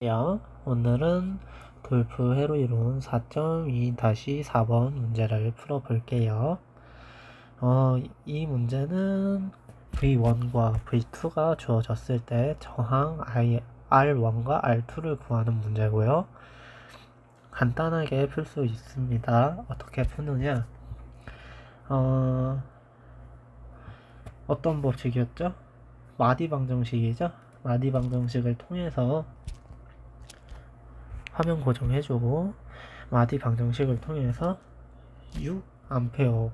오늘은 돌프 회로 이론 4.2-4번 문제를 풀어볼게요. 이 문제는 V1과 V2가 주어졌을 때 저항 R1과 R2를 구하는 문제고요. 간단하게 풀 수 있습니다. 어떻게 푸느냐? 어떤 법칙이었죠? 마디 방정식이죠? 마디 방정식을 통해서 화면 고정해주고 마디 방정식을 통해서 6A가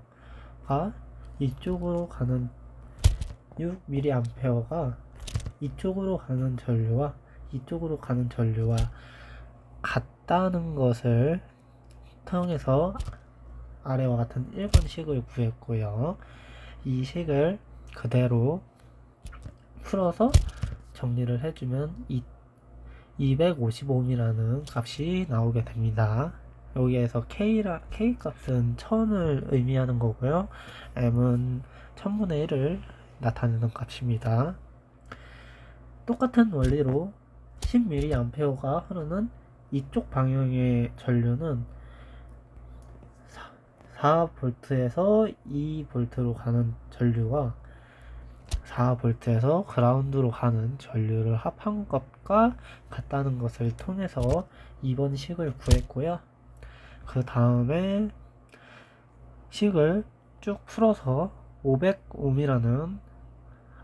이쪽으로 가는 6mA가 이쪽으로 가는 전류와 이쪽으로 가는 전류와 같다는 것을 통해서 아래와 같은 1번 식을 구했고요. 이 식을 그대로 풀어서 정리를 해주면 250ohm이라는 값이 나오게 됩니다. 여기에서 K 값은 1000을 의미하는 거고요. M은 1000분의 1을 나타내는 값입니다. 똑같은 원리로 10mA가 흐르는 이쪽 방향의 전류는 4V에서 2V로 가는 전류와 4V에서 그라운드로 가는 전류를 합한 것과 같다는 것을 통해서 2번 식을 구했고요. 그 다음에 식을 쭉 풀어서 500ohm이라는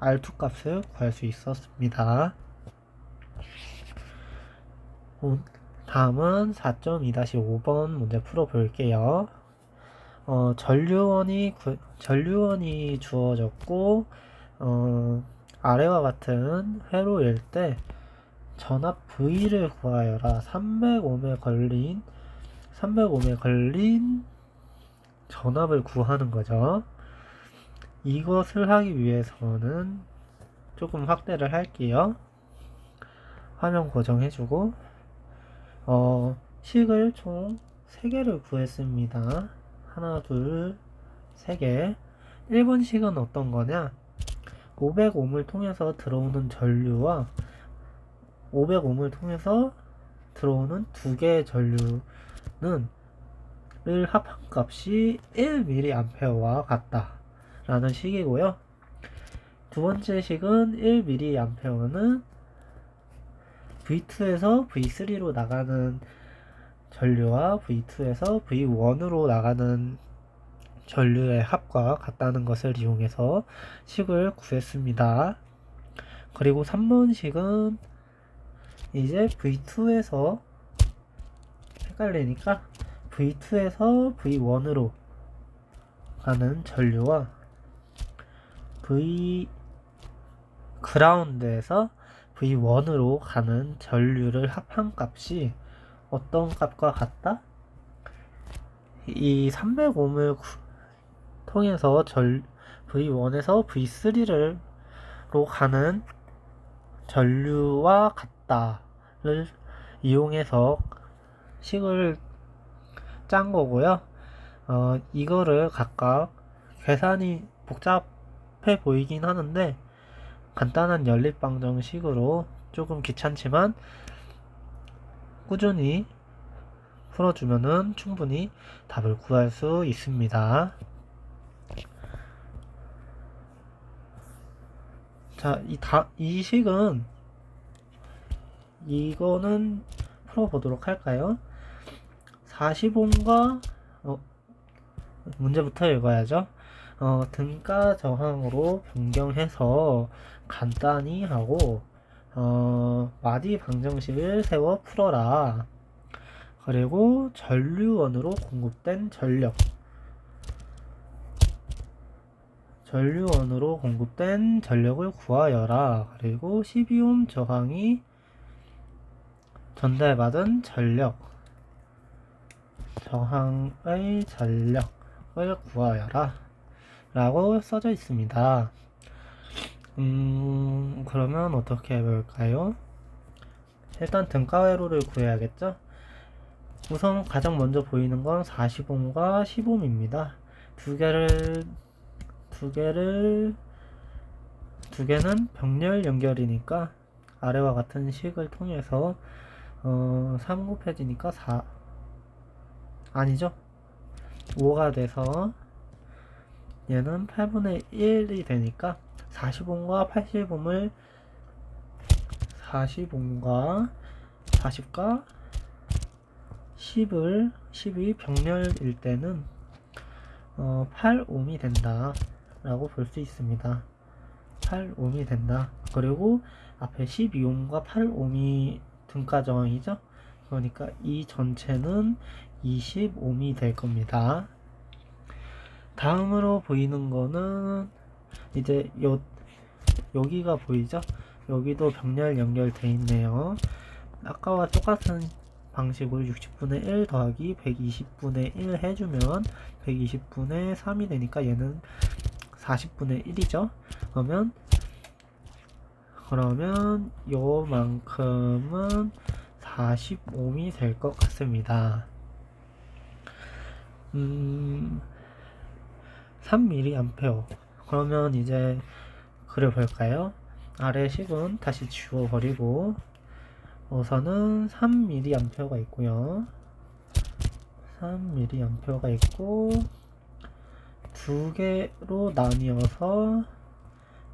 R2 값을 구할 수 있었습니다. 다음은 4.2-5번 문제 풀어볼게요. 전류원이 주어졌고 아래와 같은 회로일 때 전압 V를 구하여라. 300ohm에 걸린 전압을 구하는 거죠. 이것을 하기 위해서는 조금 확대를 할게요. 화면 고정해주고 식을 총 3개를 구했습니다. 하나, 둘, 3개. 1번 식은 어떤 거냐? 500ohm을 통해서 들어오는 전류와 500ohm을 통해서 들어오는 두 개의 전류는 를 합한 값이 1mA와 같다 라는 식이고요. 두 번째 식은 1mA는 V2에서 V3로 나가는 전류와 V2에서 V1으로 나가는 전류의 합과 같다는 것을 이용해서 식을 구했습니다. 그리고 3번 식은 이제 V2에서 헷갈리니까 V2에서 V1으로 가는 전류와 그라운드에서 V1으로 가는 전류를 합한 값이 어떤 값과 같다? 이 300ohm을 통해서 V1에서 V3로 가는 전류와 같다를 이용해서 식을 짠 거고요. 이거를 각각 계산이 복잡해 보이긴 하는데 간단한 연립방정식으로 조금 귀찮지만 꾸준히 풀어주면은 충분히 답을 구할 수 있습니다. 자, 이 식은 이거는 풀어보도록 할까요? 40ohm과 문제부터 읽어야죠. 등가 저항으로 변경해서 간단히 하고 마디 방정식을 세워 풀어라. 그리고 전류원으로 공급된 전력을 구하여라. 그리고 12ohm 저항이 전달받은 저항의 전력을 구하여라 라고 써져 있습니다. 그러면 어떻게 해볼까요? 일단 등가회로를 구해야겠죠? 우선 가장 먼저 보이는 건 40ohm과 10ohm입니다. 두 개는 병렬 연결이니까 아래와 같은 식을 통해서 3 곱해지니까 4 아니죠? 5가 돼서 얘는 8분의 1이 되니까 40옴과 80옴을 40옴과 40과 10이 병렬일 때는 8옴이 된다 라고 볼 수 있습니다. 8옴이 된다. 그리고 앞에 12옴과 8옴이 등가 저항이죠. 그러니까 이 전체는 20옴이 될 겁니다. 다음으로 보이는 거는 이제 여기가 보이죠? 여기도 병렬 연결돼 있네요. 아까와 똑같은 방식으로 60분의 1 더하기 120분의 1 해주면 120분의 3이 되니까 얘는 40분의 1이죠. 그러면 요만큼은 40옴이 될 것 같습니다. 3mA. 그러면 이제 그려볼까요? 아래 식은 다시 지워버리고 우선은 3mA가 있고요. 3mA가 있고 두 개로 나뉘어서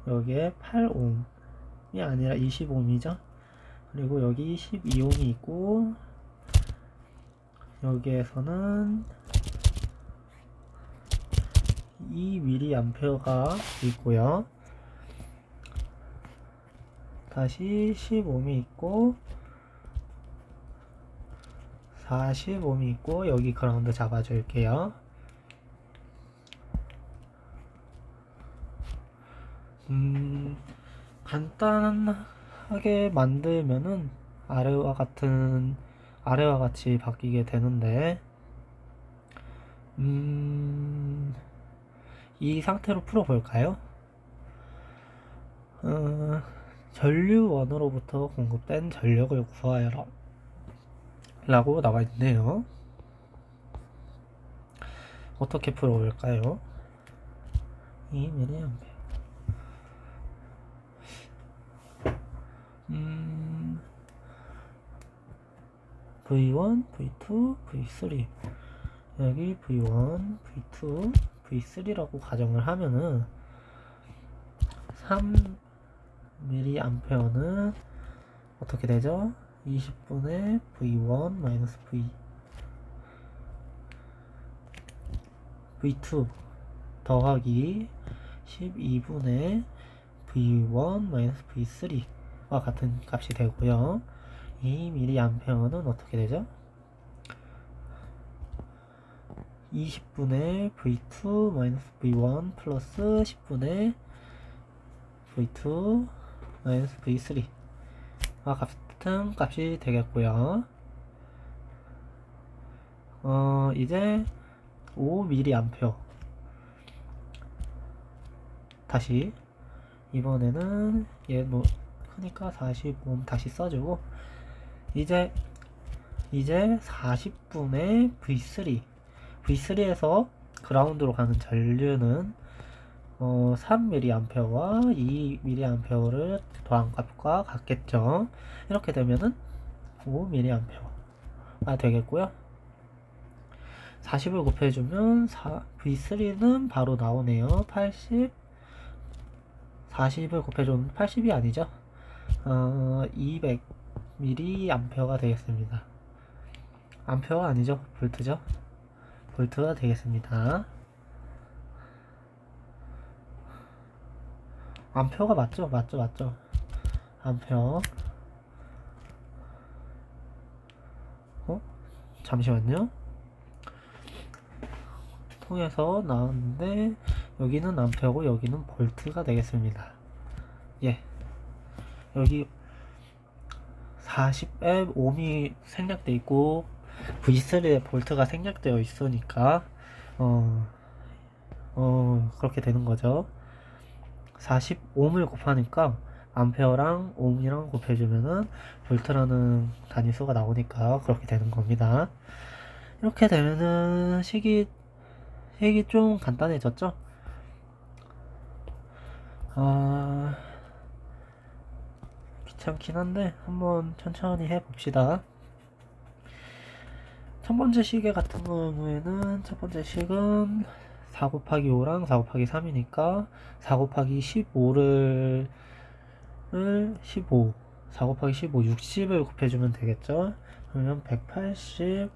여기에 8옴이 아니라 20옴이죠. 그리고 여기 12옴이 있고 여기에서는 2mA가 있고요. 다시 10옴이 있고 40옴이 있고 여기 그라운드 잡아줄게요. 간단하게 만들면은 아래와 같이 바뀌게 되는데 이 상태로 풀어볼까요? 전류원으로부터 공급된 전력을 구하여라 라고 나와 있네요. 어떻게 풀어볼까요? 2mA V1, V2, V3 여기 V1, V2, V3라고 가정을 하면은 3mA는 어떻게 되죠? 20분의 V1 마이너스 V2 더하기 12분의 V1 마이너스 V3와 같은 값이 되고요. 2mA는 어떻게 되죠? 20분의 V2 마이너스 V1 플러스 10분의 V2 마이너스 V3와 같은 값이 되겠고요. 이제 5mA 다시 이번에는 얘 크니까 40옴 다시 써주고 이제 40분의 V3에서 그라운드로 가는 전류는 3mA와 2mA를 더한 값과 같겠죠. 이렇게 되면은 5mA가 되겠고요. 40을 곱해주면 V3는 바로 나오네요. 40을 곱해주면 80이 아니죠. 200mA가 되겠습니다. 암페어가 아니죠. 볼트죠. 볼트가 되겠습니다. 암페어가 맞죠? 맞죠. 암페어. 잠시만요. 통해서 나왔는데 여기는 암페어고 여기는 볼트가 되겠습니다. 예. 여기 40에 옴이 생략되어 있고 V3에 볼트가 생략되어 있으니까 그렇게 되는 거죠. 40옴을 곱하니까 암페어랑 옴이랑 곱해주면은 볼트라는 단위수가 나오니까 그렇게 되는 겁니다. 이렇게 되면은 식이 좀 간단해졌죠? 귀찮긴 한데 한번 천천히 해봅시다. 첫 번째 시계 같은 경우에는 첫 번째 식은 4 곱하기 5랑 4 곱하기 3이니까 4 곱하기 15를 15 4 곱하기 15 60을 곱해주면 되겠죠. 그러면 180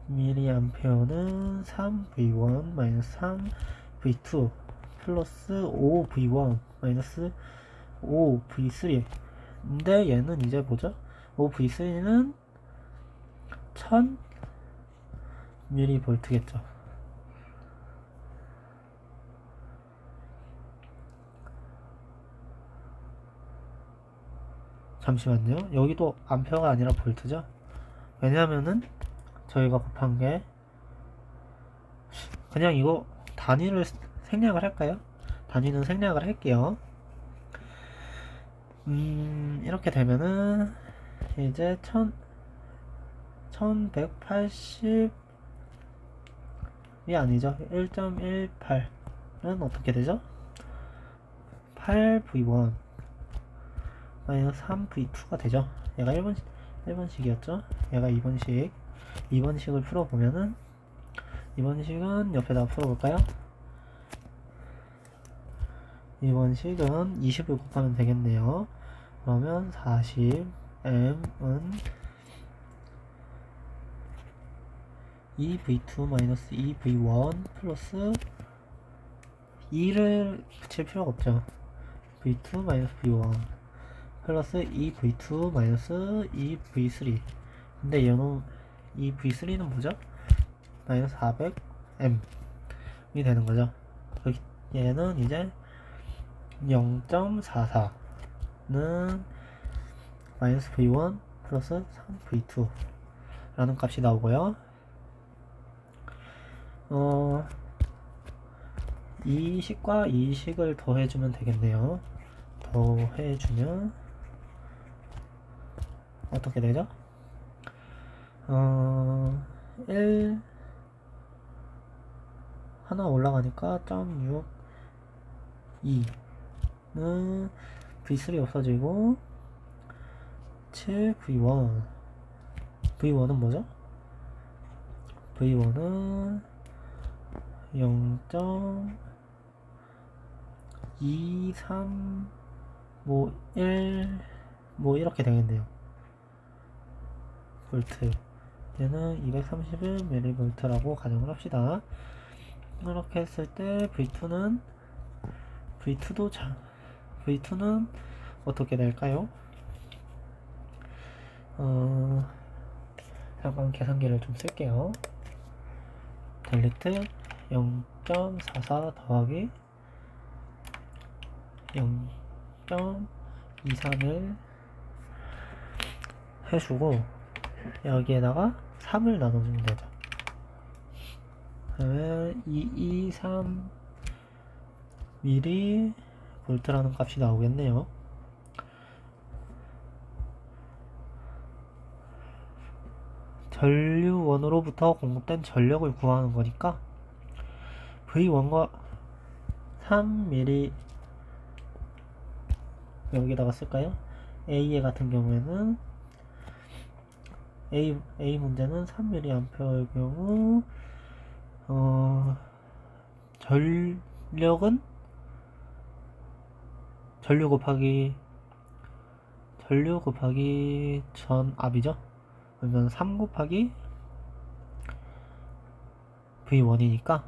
mAh는 3V1 마이너스 3V2 플러스 5V1 마이너스 5V3. 근데 얘는 이제 뭐죠? 5V3는 1000mV겠죠. 잠시만요. 여기도 암페어가 아니라 볼트죠. 왜냐하면은 저희가 곱한 게 그냥 이거 단위를 생략을 할까요? 단위는 생략을 할게요. 이렇게 되면은 이제 1180이 아니죠. 1.18은 어떻게 되죠? 8V1 마이너스 3V2가 되죠. 얘가 1번식이었죠. 얘가 2번식을 풀어보면은 2번식은 옆에다 풀어볼까요? 2번식은 20을 곱하면 되겠네요. 그러면 40m은 2V2 마이너스 2V1 플러스 2를 붙일 필요가 없죠. V2 마이너스 V1 플러스 2V2 마이너스 2V3. 근데 얘는 이 V3는 뭐죠? 마이너스 400m이 되는 거죠. 얘는 이제 0.44는 마이너스 V1 플러스 3V2 라는 값이 나오고요. 이 식과 이 식을 더해주면 되겠네요. 더해주면 어떻게 되죠? 1 하나 올라가니까 0.62는 V3 없어지고 7V1 V1은 뭐죠? V1은 0.23 뭐 1 뭐 이렇게 되겠네요. 볼트 얘는 231mV라고 가정을 합시다. 이렇게 했을 때 V2는 어떻게 될까요? 잠깐 계산기를 좀 쓸게요. 델리트 0.44 더하기 0.231 해주고 여기에다가 3을 나눠주면 되죠. 그러면 223 mV라는 값이 나오겠네요. 전류원으로부터 공급된 전력을 구하는 거니까 V1과 3mm 여기다가 쓸까요? A의 같은 경우에는 A 문제는 3mAh의 경우 전력은 전류 곱하기 전압이죠. 그러면 3 곱하기 V1이니까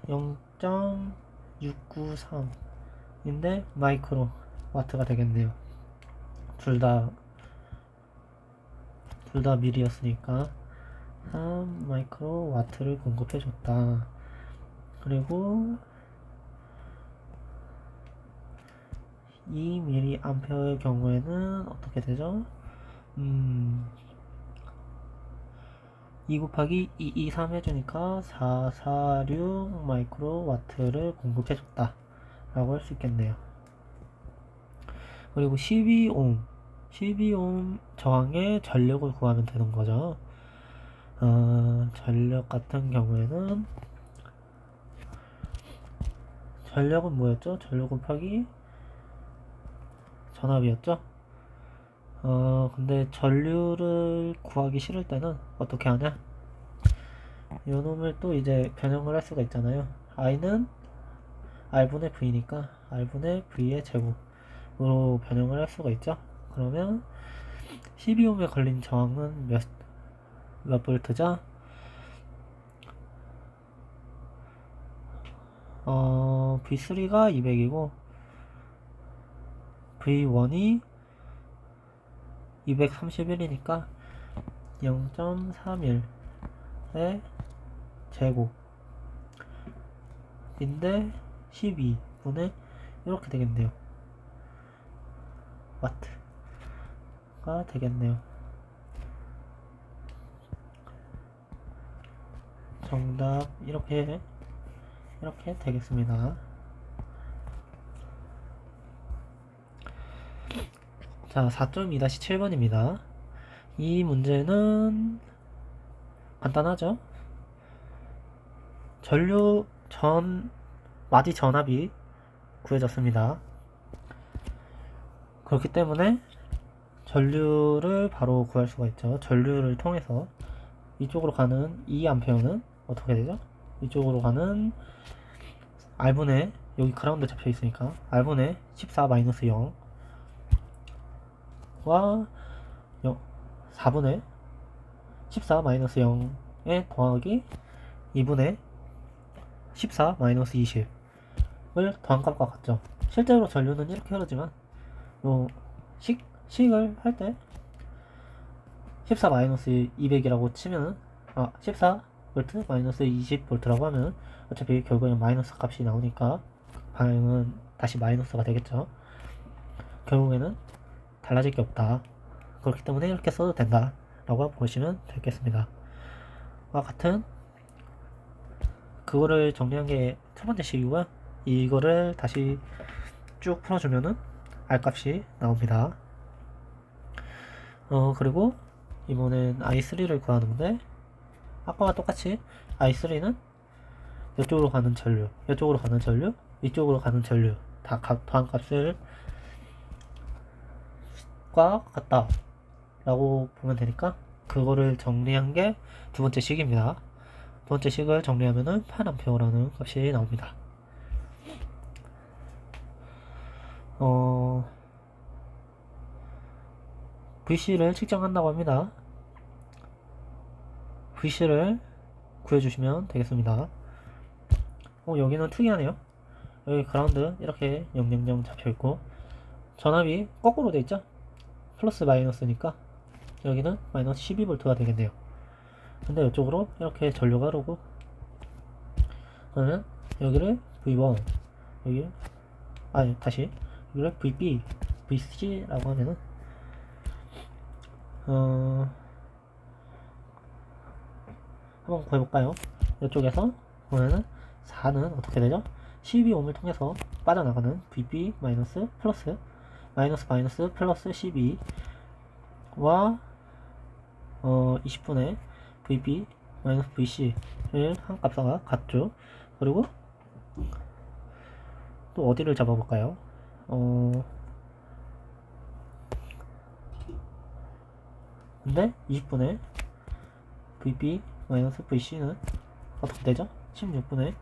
0.693인데 마이크로 와트가 되겠네요. 둘 다 밀이었으니까 3 마이크로 와트를 공급해 줬다. 그리고 2mAh의 경우에는 어떻게 되죠? 2 곱하기 223 해주니까 446 마이크로와트를 공급해줬다 라고 할 수 있겠네요. 그리고 12옴 저항의 전력을 구하면 되는 거죠. 전력 같은 경우에는 전력은 뭐였죠? 전력 곱하기 전압이었죠? 근데 전류를 구하기 싫을 때는 어떻게 하냐? 요 놈을 또 이제 변형을 할 수가 있잖아요. i는 r분의 v니까 r분의 v의 제곱으로 변형을 할 수가 있죠. 그러면 12옴에 걸린 저항은 몇 볼트죠? V3가 200이고 V1이 231이니까 0.31의 제곱인데 12분의 이렇게 되겠네요. 와트가 되겠네요. 정답 이렇게 되겠습니다. 자, 4.2-7번입니다. 이 문제는 간단하죠? 마디 전압이 구해졌습니다. 그렇기 때문에 전류를 바로 구할 수가 있죠. 전류를 통해서 이쪽으로 가는 2A는 어떻게 되죠? 이쪽으로 가는 R분의, 여기 그라운드 잡혀 있으니까 R분의 14-0와 4분의 14-0의 더하기 2분의 14-20을 더한 값과 같죠. 실제로 전류는 이렇게 흐르지만 식을 할 때 14-200이라고 치면은 14V -20V라고 하면 어차피 결국에는 마이너스 값이 나오니까 방향은 다시 마이너스가 되겠죠. 결국에는 달라질 게 없다. 그렇기 때문에 이렇게 써도 된다 라고 보시면 되겠습니다. 같은 그거를 정리한 게 첫 번째 식이고요. 이거를 다시 쭉 풀어주면은 R 값이 나옵니다. 그리고 이번엔 i3를 구하는데 아까와 똑같이 i3는 이쪽으로 가는 전류, 이쪽으로 가는 전류, 이쪽으로 가는 전류 다 더한 값을 과 같다 라고 보면 되니까 그거를 정리한 게 두 번째 식입니다. 두 번째 식을 정리하면은 8A라는 값이 나옵니다. VC를 측정한다고 합니다. VC를 구해주시면 되겠습니다. 여기는 특이하네요. 여기 그라운드 이렇게 000 잡혀있고 전압이 거꾸로 돼있죠. 플러스 마이너스니까 여기는 마이너스 12V가 되겠네요. 근데 이쪽으로 이렇게 전류가 흐르고 그러면 여기를 V1 여기를 VB VC라고 하면은 한번 구해볼까요? 이쪽에서 보면은 4는 어떻게 되죠? 12옴을 통해서 빠져나가는 VB 마이너스 플러스 플러스 12와 20분의 VB 마이너스 VC를 한 값과 같죠. 그리고 또 어디를 잡아볼까요? 근데 20분의 VB 마이너스 VC는 어떻게 되죠? 16분의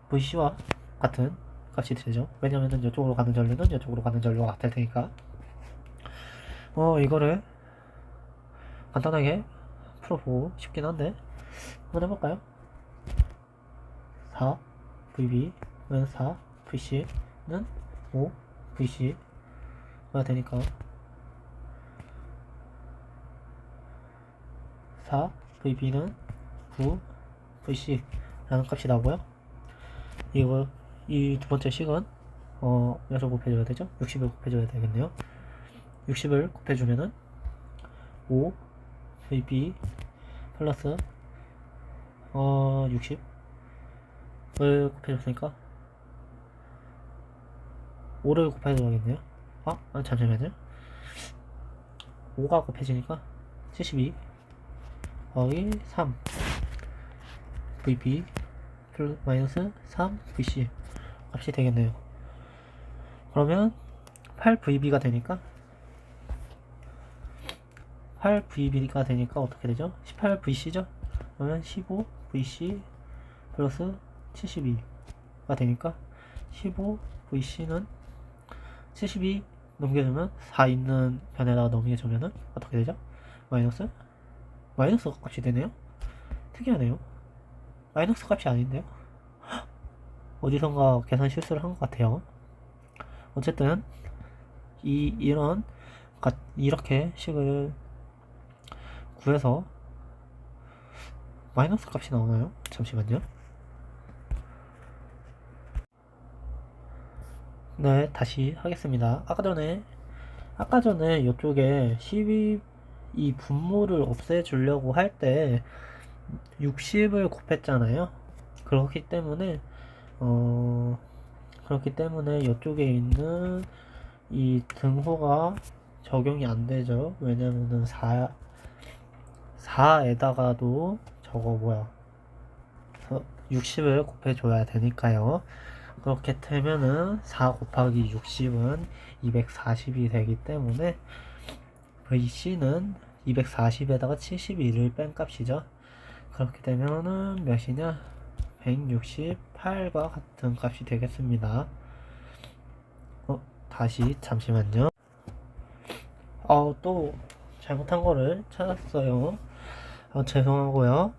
VC와 같은 값이 되죠. 왜냐면은 이쪽으로 가는 전류는 이쪽으로 가는 전류와 같을 테니까. 이거를 간단하게 풀어보고 싶긴 한데 한번 해볼까요? 4 VB 는 4 VC는 5 VC가 되니까 4 VB는 9 VC라는 값이 나오고요. 이 두 번째 식은 몇을 곱해줘야 되죠? 60을 곱해줘야 되겠네요. 60을 곱해주면은 5 VB 플러스 60을 곱해줬으니까 5를 곱해줘야겠네요. 잠시만요. 5가 곱해지니까 72 더하기 3 VB 마이너스 3 VC 값이 되겠네요. 그러면 8 VB가 되니까 18VB가 되니까 어떻게 되죠? 18VC죠? 그러면 15VC 플러스 72가 되니까 15VC는 72 넘겨주면 4 있는 변에다가 넘겨주면은 어떻게 되죠? 마이너스 값이 되네요. 특이하네요. 마이너스 값이 아닌데요. 어디선가 계산 실수를 한 것 같아요. 어쨌든 이렇게 식을 구해서 마이너스 값이 나오나요? 잠시만요. 네, 다시 하겠습니다. 아까 전에 이쪽에 12 이 분모를 없애주려고 할 때 60을 곱했잖아요. 그렇기 때문에 이쪽에 있는 이 등호가 적용이 안 되죠. 왜냐면은 4에다가도 저거 60을 곱해줘야 되니까요. 그렇게 되면은 4 곱하기 60은 240이 되기 때문에 VC는 240에다가 71을 뺀 값이죠. 그렇게 되면은 몇이냐? 168과 같은 값이 되겠습니다. 다시 잠시만요. 또 잘못한 거를 찾았어요. 죄송하고요.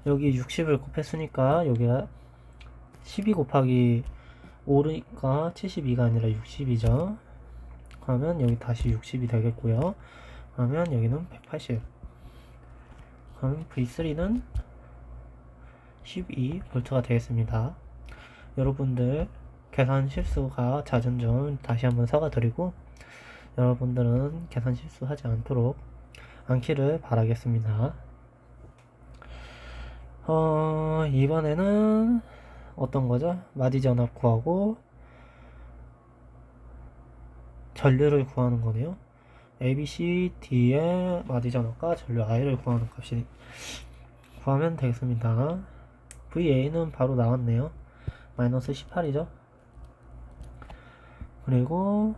여기 60을 곱했으니까 여기가 12 곱하기 5니까 72가 아니라 60이죠. 그러면 여기 다시 60이 되겠고요. 그러면 여기는 180. 그럼 V3는 12V가 되겠습니다. 여러분들 계산 실수가 잦은 점 다시 한번 사과드리고 여러분들은 계산 실수하지 않기를 바라겠습니다. 이번에는 어떤 거죠? 마디전압 구하고 전류를 구하는 거네요. ABC, D의 마디전압과 전류 I를 구하는 값이 구하면 되겠습니다. VA는 바로 나왔네요. 마이너스 18이죠. 그리고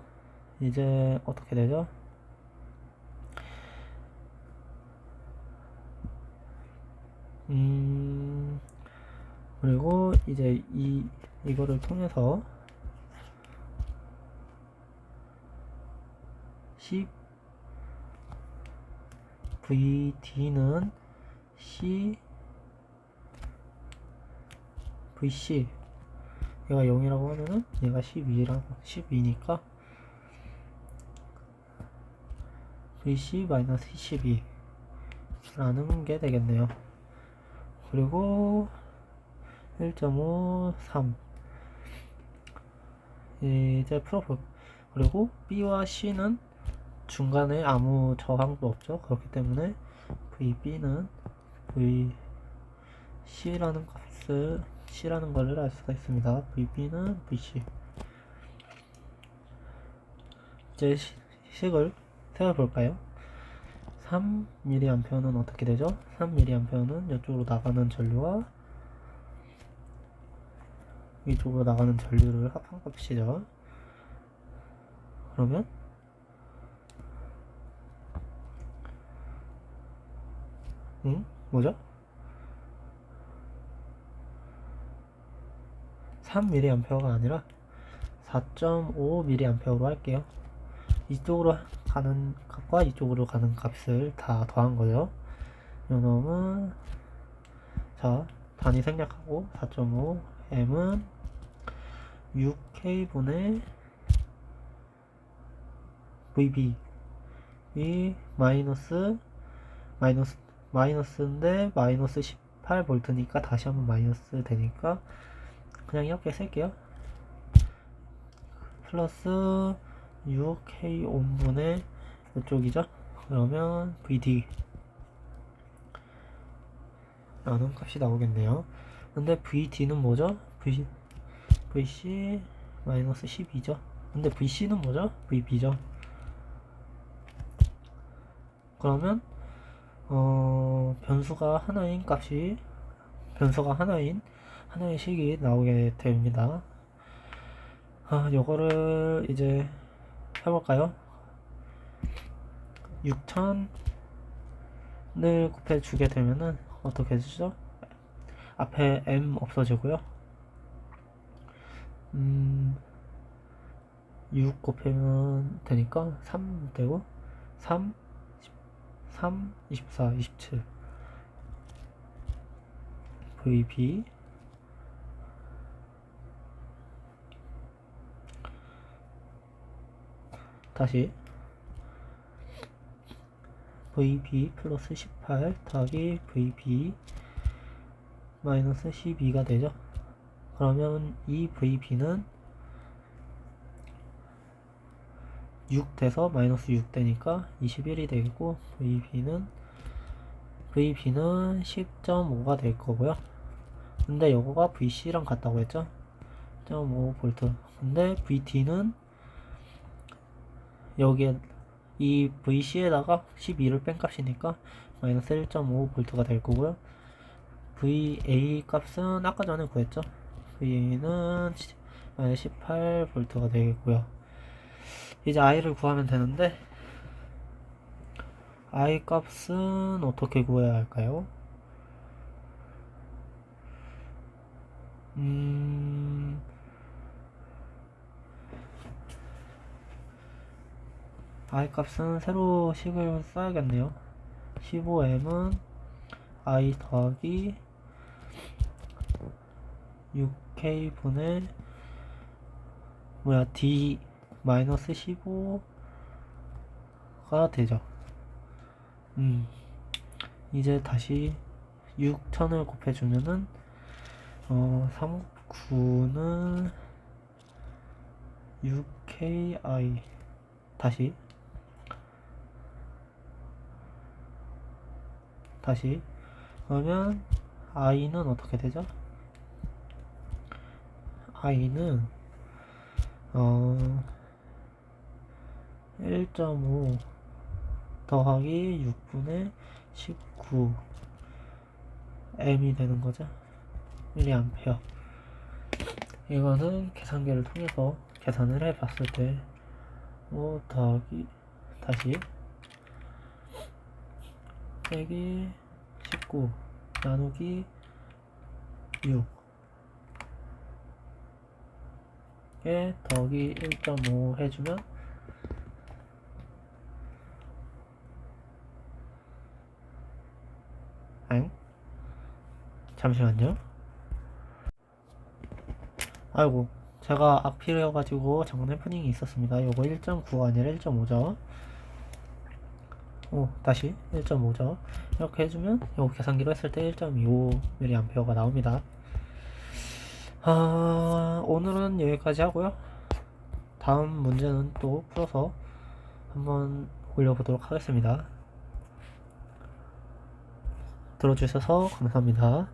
이제 어떻게 되죠? 그리고 이제 이거를 통해서 10 VD는 VC 얘가 0이라고 하면은 얘가 12니까 VC-12 라는 게 되겠네요. 그리고 1.53 이제 풀어볼게요. 그리고 B와 C는 중간에 아무 저항도 없죠. 그렇기 때문에 VB는 VC라는 C라는 것을 알 수가 있습니다. VB는 VC. 이제 식을 세워볼까요? 3mA는 어떻게 되죠? 3mA는 이쪽으로 나가는 전류와 이쪽으로 나가는 전류를 합한 값이죠. 그러면 뭐죠? 3mA가 아니라 4.5mA로 할게요. 이쪽으로 가는 값과 이쪽으로 가는 값을 다 더한 거죠. 요놈은 자 단위 생략하고 4.5 M은 6K분의 VB 이 마이너스인데 마이너스 18V니까 다시 한번 마이너스 되니까 그냥 이렇게 쓸게요. 플러스 6K 온분의 이쪽이죠. 그러면 VD 라는 값이 나오겠네요. 근데 VD는 뭐죠? VC 마이너스 12죠. 근데 VC는 뭐죠? VB죠. 그러면 변수가 하나인 하나의 식이 나오게 됩니다. 요거를 이제 해볼까요? 곱해주게 되면은 어떻게 되죠? 앞에 m 없어지고요. 6 곱하면 되니까 3 되고 3, 3, 24, 27 VB 다시 VB 플러스 18 더하기 VB 마이너스 12가 되죠. 그러면 이 VB는 6 돼서 마이너스 6 되니까 21이 되겠고 VB는 10.5가 될 거고요. 근데 요거가 VC랑 같다고 했죠. 0.5V. 근데 VT는 여기에 이 VC에다가 12를 뺀 값이니까 마이너스 1.5V가 될 거고요. VA 값은 아까 전에 구했죠. VA는 마이너스 18V가 되겠고요. 이제 I를 구하면 되는데 I 값은 어떻게 구해야 할까요? I 값은 새로 식을 써야겠네요. 15m은 I 더하기 6K분의 D 마이너스 15가 되죠. 이제 다시 6,000을 곱해주면은 3,9는 6KI 다시 그러면 I는 어떻게 되죠? I는 1.5 더하기 6분의 19 M이 되는 거죠. 1A. 이거는 계산기를 통해서 계산을 해 봤을 때 5 더하기 다시 빼기 19 나누기 6에 더하기 1.5 해주면 잠시만요. 아이고, 제가 악필이어가지고 잘못 해프닝이 있었습니다. 요거 1.9가 아니라 1.5죠. 다시 1.5죠. 이렇게 해주면 요거 계산기로 했을 때 1.25mA가 나옵니다. 오늘은 여기까지 하고요. 다음 문제는 또 풀어서 한번 올려보도록 하겠습니다. 들어주셔서 감사합니다.